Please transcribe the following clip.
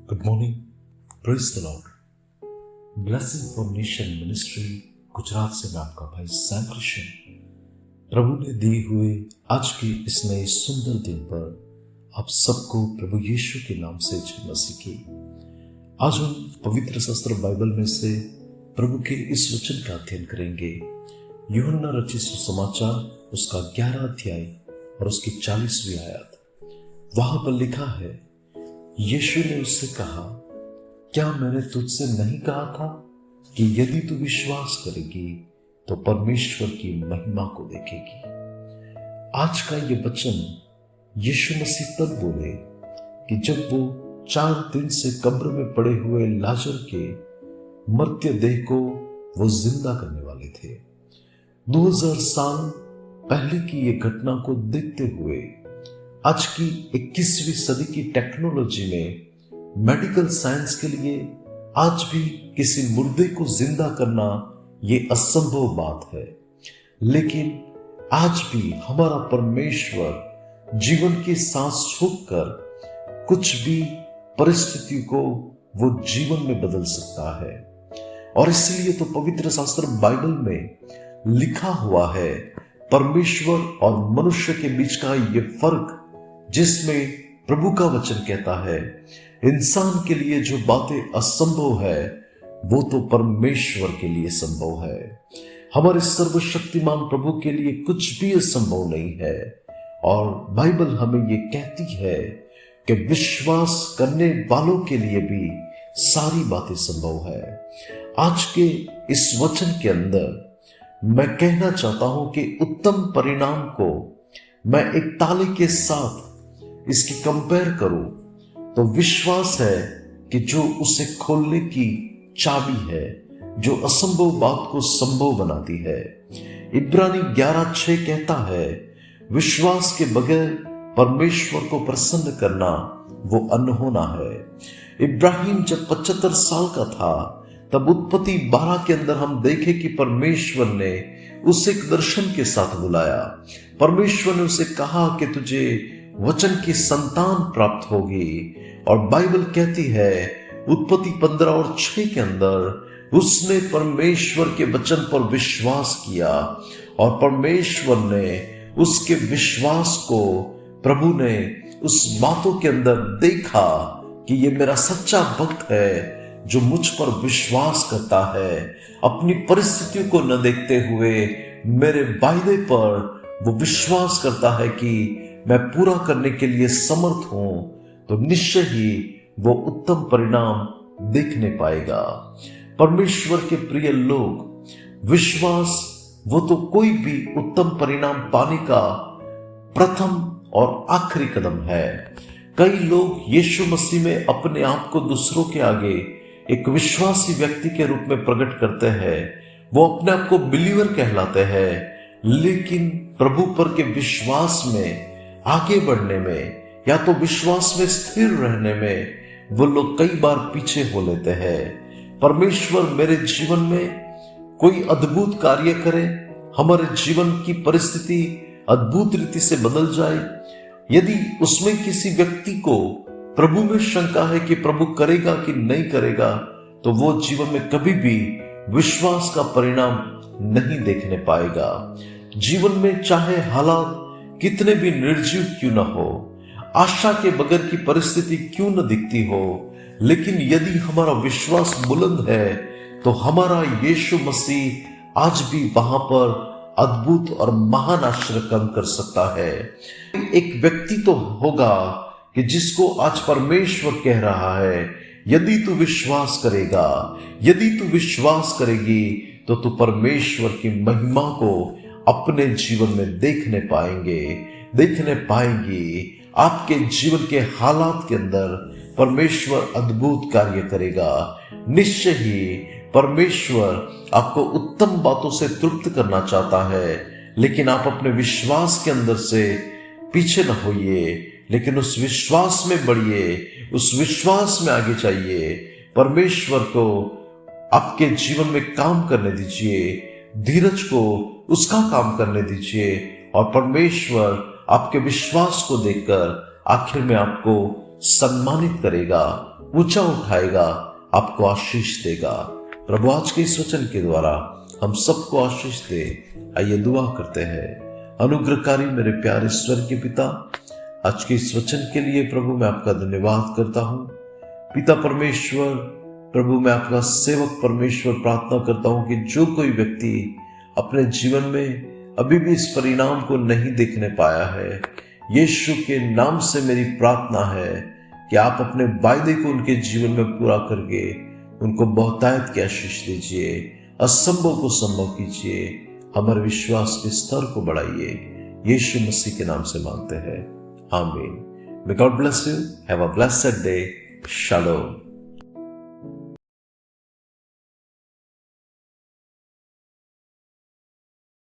Good morning, praise the Lord. Blessing for nation ministry Gujarat से मैं आपका भाई सैम कृष्ण। प्रभु ने दिए हुए आज के इस नए सुंदर दिन पर आप सबको प्रभु यीशु के नाम से जय मसीह की। आज हम पवित्र शास्त्र बाइबल में से प्रभु के इस वचन का अध्ययन करेंगे। यूहन्ना रचित सुसमाचार उसका 11 अध्याय और उसकी 40वीं आयत। वहां पर लिखा है, यीशु ने उससे कहा, क्या मैंने तुझसे नहीं कहा था कि यदि तू विश्वास करेगी तो परमेश्वर की महिमा को देखेगी। आज का ये वचन यीशु मसीह तब बोले कि जब वो 4 दिन से कब्र में पड़े हुए लाजर के मर्त्य देह को वो जिंदा करने वाले थे। 2000 साल पहले की ये घटना को देखते हुए आज की 21वीं सदी की टेक्नोलॉजी में मेडिकल साइंस के लिए आज भी किसी मुर्दे को जिंदा करना ये असंभव बात है, लेकिन आज भी हमारा परमेश्वर जीवन की सांस फूंक कर कुछ भी परिस्थिति को वो जीवन में बदल सकता है। और इसलिए तो पवित्र शास्त्र बाइबल में लिखा हुआ है, परमेश्वर और मनुष्य के बीच का ये फर्क जिसमें प्रभु का वचन कहता है, इंसान के लिए जो बातें असंभव है वो तो परमेश्वर के लिए संभव है। हमारे सर्वशक्तिमान प्रभु के लिए कुछ भी असंभव नहीं है। और बाइबल हमें ये कहती है कि विश्वास करने वालों के लिए भी सारी बातें संभव है। आज के इस वचन के अंदर मैं कहना चाहता हूं कि उत्तम परिणाम को मैं एक ताले के साथ इसकी कंपेयर करूं तो विश्वास है कि जो उसे खोलने की चाबी है, जो असंभव बात को संभव बनाती है। इब्रानी 11:6 कहता है, विश्वास के बगैर परमेश्वर को प्रसन्न करना वो अनहोना है। इब्राहिम जब 75 साल का था तब उत्पत्ति 12 के अंदर हम देखें कि परमेश्वर ने उसे एक दर्शन के साथ बुलाया। परमेश्वर ने उसे कहा कि तुझे वचन की संतान प्राप्त होगी। और बाइबल कहती है उत्पत्ति 15 और 6 के अंदर उसने परमेश्वर के वचन पर विश्वास किया और परमेश्वर ने उसके विश्वास को, प्रभु ने उस बातों के अंदर देखा कि ये मेरा सच्चा भक्त है जो मुझ पर विश्वास करता है, अपनी परिस्थितियों को न देखते हुए मेरे वायदे पर वो विश्वास करता है कि मैं पूरा करने के लिए समर्थ हूं, तो निश्चय ही वो उत्तम परिणाम देखने पाएगा। परमेश्वर के प्रिय लोग, विश्वास वो तो कोई भी उत्तम परिणाम पाने का प्रथम और आखिरी कदम है। कई लोग यीशु मसीह में अपने आप को दूसरों के आगे एक विश्वासी व्यक्ति के रूप में प्रकट करते हैं। वो अपने आप को बिलीवर कहलाते हैं, लेकिन प्रभु पर के विश्वास में आगे बढ़ने में या तो विश्वास में स्थिर रहने में वो लोग कई बार पीछे हो लेते हैं। परमेश्वर मेरे जीवन में कोई अद्भुत कार्य करे, हमारे जीवन की परिस्थिति अद्भुत रीति से बदल जाए, यदि उसमें किसी व्यक्ति को प्रभु में शंका है कि प्रभु करेगा कि नहीं करेगा, तो वो जीवन में कभी भी विश्वास का परिणाम नहीं देखने पाएगा। जीवन में चाहे हालात कितने भी निर्जीव क्यों न हो, आशा के बगैर की परिस्थिति क्यों न दिखती हो, लेकिन यदि हमारा विश्वास बुलंद है तो हमारा यीशु मसीह आज भी वहां पर अद्भुत और महान आश्चर्य काम कर सकता है। एक व्यक्ति तो होगा कि जिसको आज परमेश्वर कह रहा है, यदि तू विश्वास करेगा, यदि तू विश्वास करेगी तो तू परमेश्वर की महिमा को अपने जीवन में देखने पाएंगी। आपके जीवन के हालात के अंदर परमेश्वर अद्भुत कार्य करेगा। निश्चय ही परमेश्वर आपको उत्तम बातों से तृप्त करना चाहता है, लेकिन आप अपने विश्वास के अंदर से पीछे न होइए, लेकिन उस विश्वास में बढ़िए, उस विश्वास में आगे जाइए। परमेश्वर को आपके जीवन में काम करने दीजिए, धीरज को उसका काम करने दीजिए और परमेश्वर आपके विश्वास को देखकर आखिर में आपको सम्मानित करेगा, ऊंचा उठाएगा, आपको आशीष देगा। प्रभु आज के इस वचन के द्वारा हम सबको आशीष दे। आइए दुआ करते हैं। अनुग्रहकारी मेरे प्यारे स्वर्गीय पिता, आज के इस वचन के लिए प्रभु मैं आपका धन्यवाद करता हूं। पिता परमेश्वर, प्रभु मैं आपका सेवक परमेश्वर प्रार्थना करता हूं कि जो कोई व्यक्ति अपने जीवन में अभी भी इस परिणाम को नहीं देखने पाया है, यीशु के नाम से मेरी प्रार्थना है कि आप अपने वायदे को उनके जीवन में पूरा करके उनको बहुतायत की आशीष दीजिए, असंभव को संभव कीजिए, हमारे विश्वास के स्तर को बढ़ाइए। यीशु मसीह के नाम से मांगते हैं, आमीन। May God bless you. Have a blessed day. Shalom.